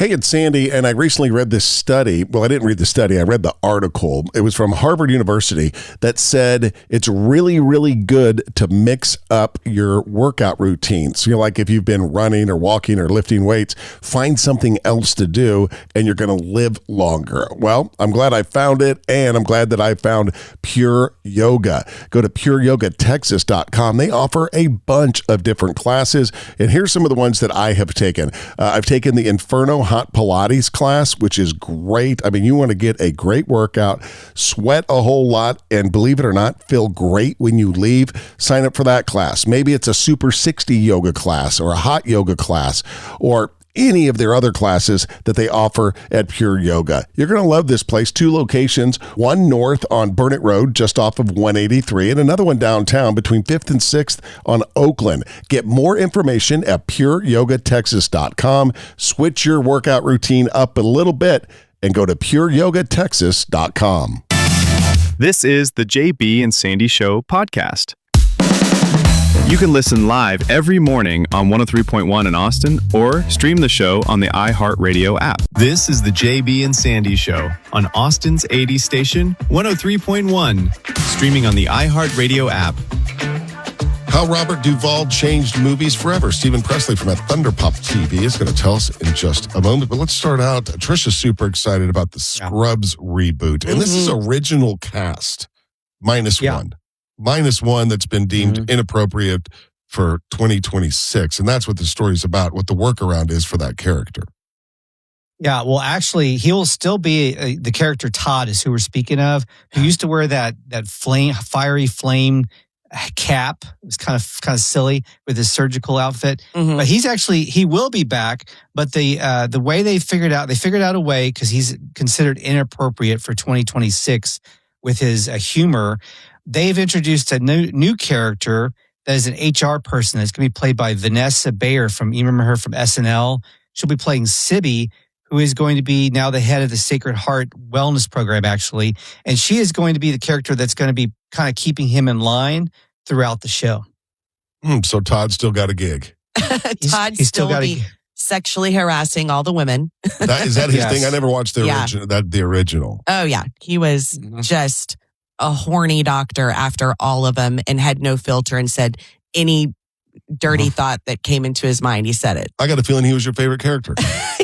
Hey, it's Sandy, and I recently read this study. Well, I didn't read the study. I read the article. It was from Harvard University that said it's really, really good to mix up your workout routine. So, like if you've been running or walking or lifting weights, find something else to do, and you're going to live longer. Well, I'm glad I found it, and I'm glad that I found Pure Yoga. Go to pureyogatexas.com. They offer a bunch of different classes, and here's some of the ones that I have taken. I've taken the Inferno Hot Pilates class, which is great. I mean, you want to get a great workout, sweat a whole lot, and believe it or not, feel great when you leave. Sign up for that class. Maybe it's a Super 60 yoga class or a hot yoga class or any of their other classes that they offer at Pure Yoga. You're going to love this place. 2 locations, one north on Burnett Road, just off of 183, and another one downtown between 5th and 6th on Oakland. Get more information at pureyogatexas.com. Switch your workout routine up a little bit and go to pureyogatexas.com. This is the JB and Sandy Show podcast. You can listen live every morning on 103.1 in Austin or stream the show on the iHeartRadio app. This is the JB and Sandy Show on Austin's 80 station, 103.1, streaming on the iHeartRadio app. How Robert Duvall changed movies forever. Stephen Pressley from Thunderpop TV is going to tell us in just a moment. But let's start out. Tricia's super excited about the Scrubs reboot. And this is original cast, minus one. Minus one that's been deemed inappropriate for 2026. And that's what the story's about, what the workaround is for that character. Yeah, well, actually, he'll still be the character Todd is who we're speaking of, who used to wear that fiery flame cap. It was kind of silly with his surgical outfit. But he will be back. But the way they figured out a way, because he's considered inappropriate for 2026 with his humor. They've introduced a new character that is an HR person that's going to be played by Vanessa Bayer you remember her from SNL? She'll be playing Sibby, who is going to be now the head of the Sacred Heart Wellness Program, actually. And she is going to be the character that's going to be kind of keeping him in line throughout the show. So Todd still got a gig. Todd still will be sexually harassing all the women. Is that his thing? I never watched the original. Oh, yeah. He was just a horny doctor after all of them and had no filter and said any dirty thought that came into his mind. He said it. I got a feeling he was your favorite character.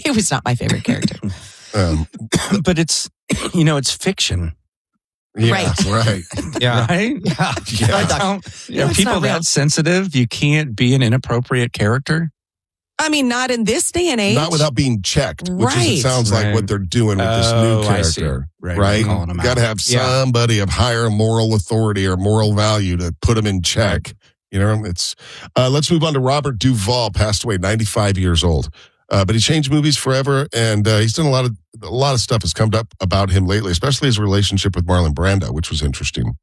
He was not my favorite character. But it's fiction. Yeah, right. Yeah. Right? Yeah. People that sensitive, you can't be an inappropriate character. I mean, not in this day and age. Not without being checked, which is, it sounds like what they're doing with this new character. Right? You got to have somebody of higher moral authority or moral value to put them in check. You know, it's. Let's move on to Robert Duvall, passed away, 95 years old. But he changed movies forever, and he's done a lot of stuff has come up about him lately, especially his relationship with Marlon Brando, which was interesting.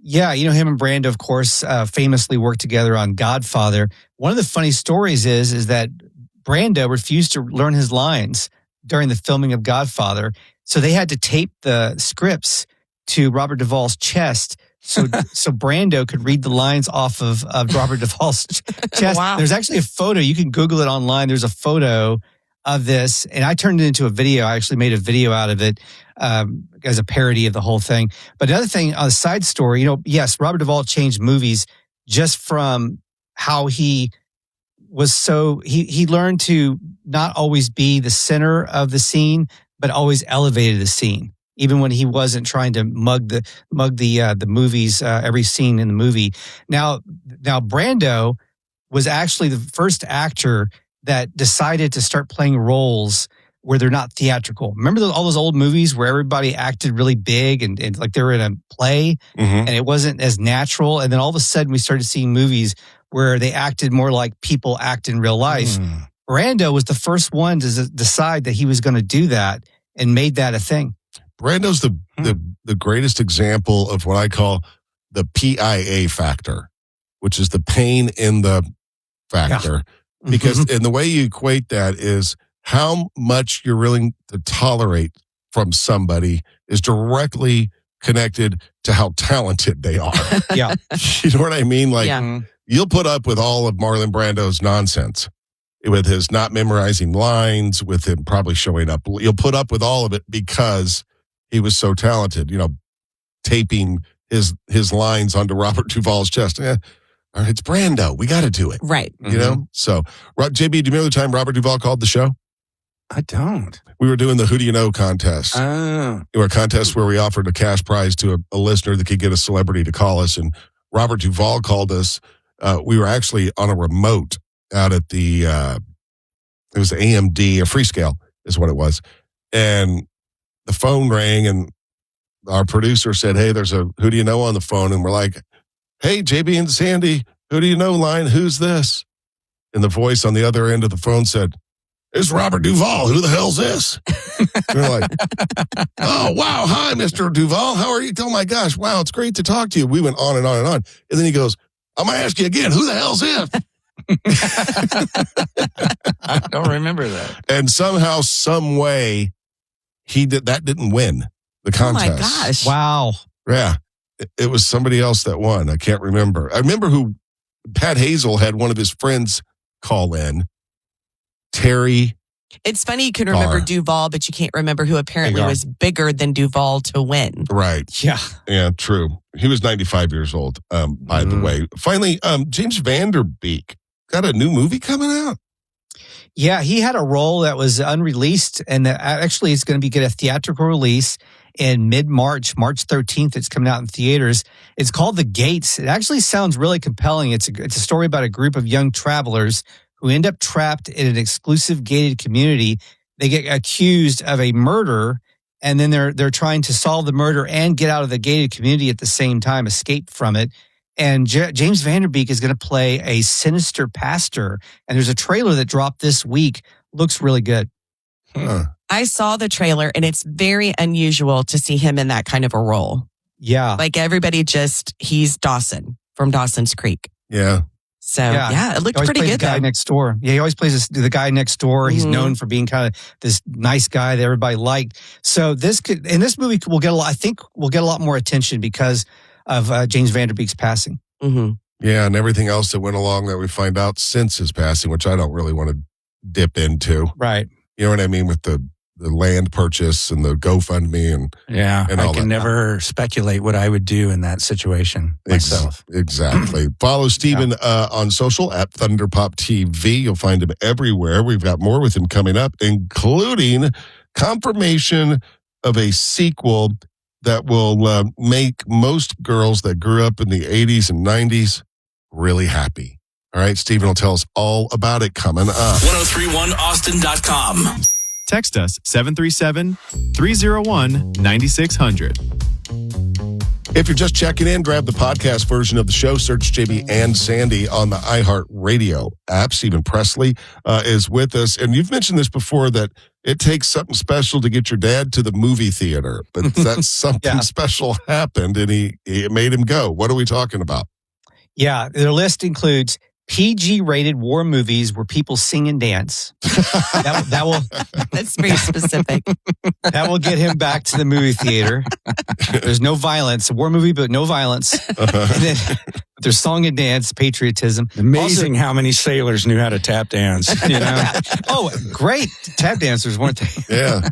Yeah, him and Brando, of course, famously worked together on Godfather. One of the funny stories is that Brando refused to learn his lines during the filming of Godfather, so they had to tape the scripts to Robert Duvall's chest so Brando could read the lines off of Robert Duvall's chest. Wow. There's actually a photo. You can Google it online. There's a photo of this, and I turned it into a video. I actually made a video out of it as a parody of the whole thing. But another thing, a side story, yes, Robert Duvall changed movies just from how he was he learned to not always be the center of the scene, but always elevated the scene, even when he wasn't trying to mug the movies, every scene in the movie. Now Brando was actually the first actor that decided to start playing roles where they're not theatrical. Remember all those old movies where everybody acted really big and like they were in a play and it wasn't as natural? And then all of a sudden we started seeing movies where they acted more like people act in real life. Brando was the first one to decide that he was going to do that and made that a thing. Brando's the greatest example of what I call the PIA factor, which is the pain in the factor. Yeah. Because and the way you equate that is how much you're willing to tolerate from somebody is directly connected to how talented they are. Yeah. You know what I mean? Like, you'll put up with all of Marlon Brando's nonsense. with his not memorizing lines, with him probably showing up. You'll put up with all of it because he was so talented, taping his lines onto Robert Duvall's chest. All right, it's Brando. We got to do it. Right. So, JB, do you remember the time Robert Duvall called the show? I don't. We were doing the Who Do You Know contest. Oh. It was a contest where we offered a cash prize to a listener that could get a celebrity to call us. And Robert Duvall called us. We were actually on a remote out at the, it was AMD, a Freescale is what it was. And the phone rang and our producer said, hey, there's a Who Do You Know on the phone. And we're like, hey, JB and Sandy, Who Do You Know line? Who's this? And the voice on the other end of the phone said, it's Robert Duvall. Who the hell's this? We're like, oh, wow. Hi, Mr. Duvall. How are you? Oh, my gosh. Wow, it's great to talk to you. We went on and on and on. And then he goes, I'm going to ask you again, who the hell's this? I don't remember that. And somehow, some way, that didn't win the contest. Oh, my gosh. Wow. Yeah. It was somebody else that won. I can't remember. I remember who Pat Hazel had one of his friends call in. Terry. It's funny you can remember Duvall, but you can't remember who apparently was bigger than Duvall to win. Right. Yeah. Yeah, true. He was 95 years old, by the way. Finally, James Van Der Beek got a new movie coming out. Yeah, he had a role that was unreleased, and actually it's going to get a theatrical release in mid-March, March 13th. It's coming out in theaters. It's called The Gates. It actually sounds really compelling. It's a story about a group of young travelers who end up trapped in an exclusive gated community. They get accused of a murder, and then they're trying to solve the murder and get out of the gated community at the same time, escape from it. And James Van Der Beek is going to play a sinister pastor. And there's a trailer that dropped this week. Looks really good. Huh. I saw the trailer, and it's very unusual to see him in that kind of a role. Yeah. Like everybody he's Dawson from Dawson's Creek. Yeah. So, yeah it looked pretty good. The guy next door. Yeah, he always plays the guy next door. Mm-hmm. He's known for being kind of this nice guy that everybody liked. So this movie will get a lot. I think we'll get a lot more attention because of James Van Der Beek's passing. Mm-hmm. Yeah, and everything else that went along that we find out since his passing, which I don't really want to dip into. Right. You know what I mean? With the land purchase and the GoFundMe and I can never speculate what I would do in that situation myself. Exactly. Follow Stephen on social at Thunderpop TV. You'll find him everywhere. We've got more with him coming up, including confirmation of a sequel that will make most girls that grew up in the 80s and 90s really happy. All right, Stephen will tell us all about it coming up. 1031austin.com. Text us 737-301-9600. If you're just checking in, grab the podcast version of the show. Search JB and Sandy on the iHeartRadio app. Stephen Pressley is with us. And you've mentioned this before, that it takes something special to get your dad to the movie theater. But that's something special happened, and it made him go. What are we talking about? Yeah, their list includes PG-rated war movies where people sing and dance. That will That's very specific. That will get him back to the movie theater. There's no violence. A war movie, but no violence. And then there's song and dance, patriotism. Amazing how many sailors knew how to tap dance. You know? Oh, great tap dancers, weren't they? Yeah.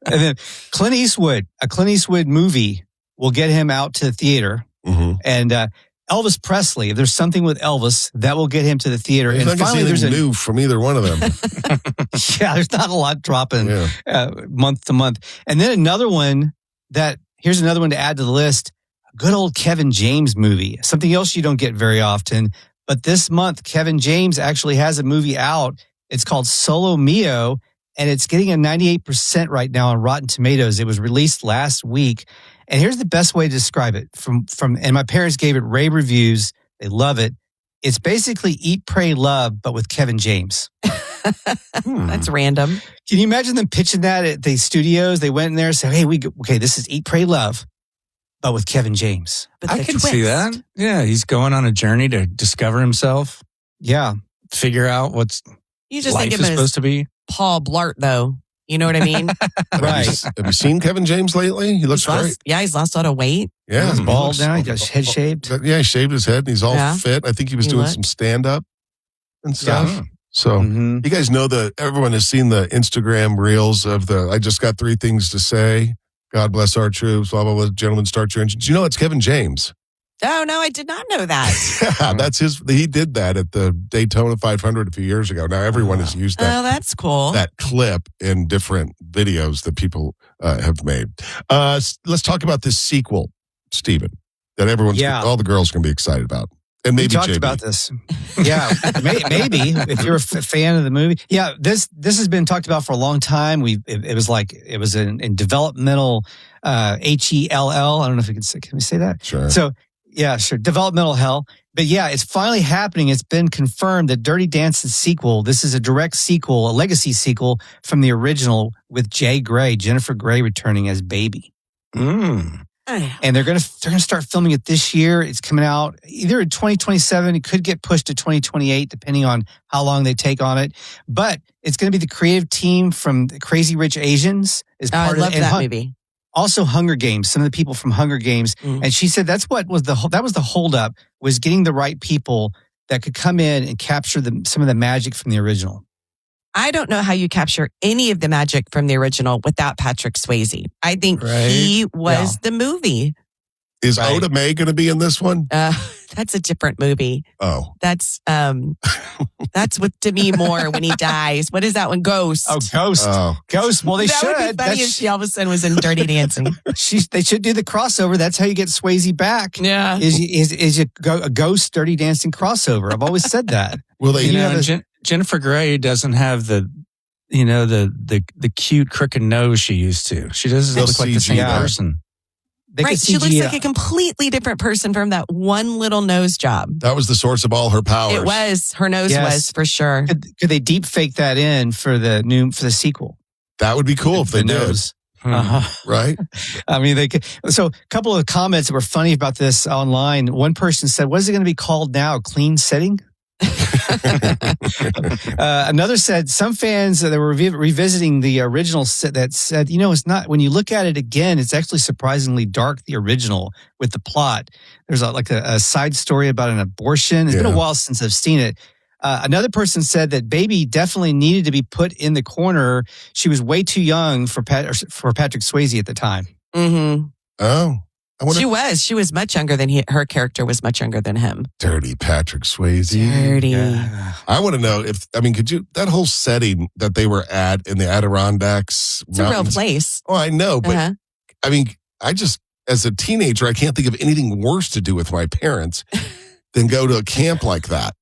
And then Clint Eastwood, a Clint Eastwood movie will get him out to the theater. Mm-hmm. And Elvis Presley, if there's something with Elvis, that will get him to the theater. And finally, there's new from either one of them. Yeah, there's not a lot dropping month to month. And then here's another one to add to the list. A good old Kevin James movie. Something else you don't get very often. But this month, Kevin James actually has a movie out. It's called Solo Mio, and it's getting a 98% right now on Rotten Tomatoes. It was released last week. And here's the best way to describe it. And my parents gave it rave reviews. They love it. It's basically Eat, Pray, Love, but with Kevin James. That's random. Can you imagine them pitching that at the studios? They went in there and said, hey, this is Eat, Pray, Love, but with Kevin James. But I can see that. Yeah, he's going on a journey to discover himself. Yeah. Figure out what's you just life think is supposed to be. Paul Blart, though. You know what I mean? Right. Have you seen Kevin James lately? He looks great. He's lost a lot of weight. Yeah. He's bald now. He got his head shaved. Yeah, he shaved his head and he's all fit. I think he was doing some stand-up and stuff. So you guys know everyone has seen the Instagram reels of I just got 3 things to say. God bless our troops, blah, blah, blah. Gentlemen, start your engines. You know, it's Kevin James. Oh, no, I did not know that. Yeah, that's he did that at the Daytona 500 a few years ago. Now everyone has used that. Oh, that's cool. That clip in different videos that people have made. Let's talk about this sequel, Stephen, that all the girls are going to be excited about. And maybe we talked JB. about this. Yeah, maybe if you're a fan of the movie. Yeah, this has been talked about for a long time. It was in developmental HELL. I don't know if you can we say that? Sure. So yeah, sure. Developmental hell. But yeah, it's finally happening. It's been confirmed that Dirty Dance's sequel, this is a direct sequel, a legacy sequel from the original with Jennifer Grey returning as Baby. And they're gonna start filming it this year. It's coming out either in 2027. It could get pushed to 2028, depending on how long they take on it. But it's gonna be the creative team from Crazy Rich Asians is part of it. I love that movie. Also, Hunger Games. Some of the people from Hunger Games, and she said that was the holdup, was getting the right people that could come in and capture some of the magic from the original. I don't know how you capture any of the magic from the original without Patrick Swayze. I think he was the movie. Is Oda Mae going to be in this one? That's a different movie. Oh. That's with Demi Moore when he dies. What is that one? Ghost. Oh, Ghost. Oh. Ghost. Well, they should. That would be funny if she all of a sudden was in Dirty Dancing. They should do the crossover. That's how you get Swayze back. Yeah. Is a Ghost Dirty Dancing crossover. I've always said that. Well, Jennifer Grey doesn't have the cute crooked nose she used to. She doesn't look like the same person. She looks like a completely different person from that one little nose job. That was the source of all her powers. It was. Her nose was, for sure. Could they deep fake that in for the sequel? That would be cool if they did. Right? I mean, they could. So a couple of comments that were funny about this online. One person said, what is it going to be called now? Clean Setting? Another said some fans that were revisiting the original that said, it's not, when you look at it again, it's actually surprisingly dark, the original, with the plot. There's a side story about an abortion. It's been a while since I've seen it. Another person said that Baby definitely needed to be put in the corner. She was way too young for Patrick Swayze at the time. Mm-hmm. Oh. She was much younger than her character was much younger than him. Dirty Patrick Swayze. Dirty. Yeah. I want to know that whole setting that they were at in the Adirondacks It's mountains, a real place. Oh, I know, but I mean, as a teenager, I can't think of anything worse to do with my parents than go to a camp like that.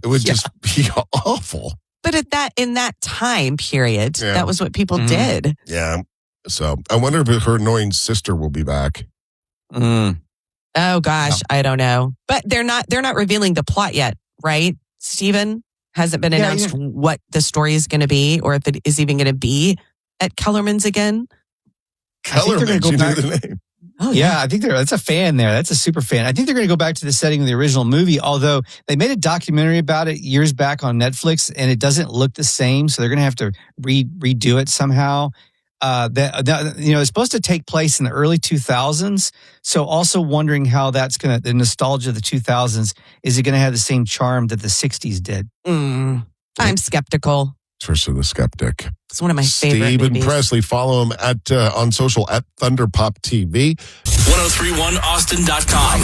It would just be awful. But in that time period, that was what people did. Yeah. So I wonder if her annoying sister will be back. Oh gosh, I don't know. But they're not revealing the plot yet, right? Stephen, hasn't been announced what the story is going to be, or if it is even going to be at Kellerman's again. Kellerman's, you know the name. Oh yeah, I think that's a fan there. That's a super fan. I think they're going to go back to the setting of the original movie, although they made a documentary about it years back on Netflix, and it doesn't look the same, so they're going to have to redo it somehow. It's supposed to take place in the early 2000s. So also wondering how that's the nostalgia of the 2000s, is it going to have the same charm that the 60s did? I'm skeptical. Tricia the Skeptic. It's one of my favorite Stephen movies. Pressley. Follow him on social at ThunderPop TV. 1031austin.com.